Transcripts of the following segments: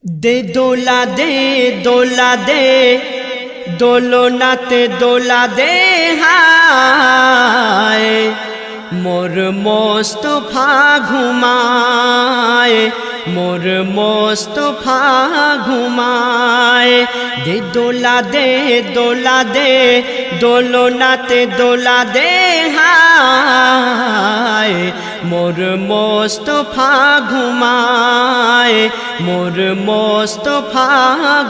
দে দোলা দে দোলা দে দোলনাতে দোলা দে হায় মোর মোস্তফা ঘুমায় মোর মোস্তফা ঘুমায় দে দোলা দে দোলা দে দোলনাতে দোলা দে হায় মোর মোস্তফা ঘুমায় মোর মোস্তফা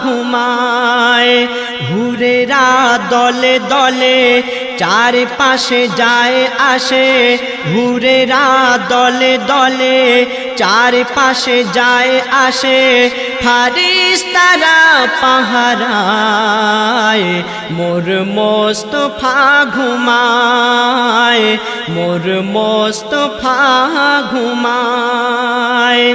ঘুমায় হুরেরা দলে দলে চারপাশে যায় আসে হুরেরা দলে দলে চারপাশে যায় আসে ফারিস্তারা পাহারায় মোর মোস্তফা ঘুমায় মোর মোস্তফা ঘুমায়।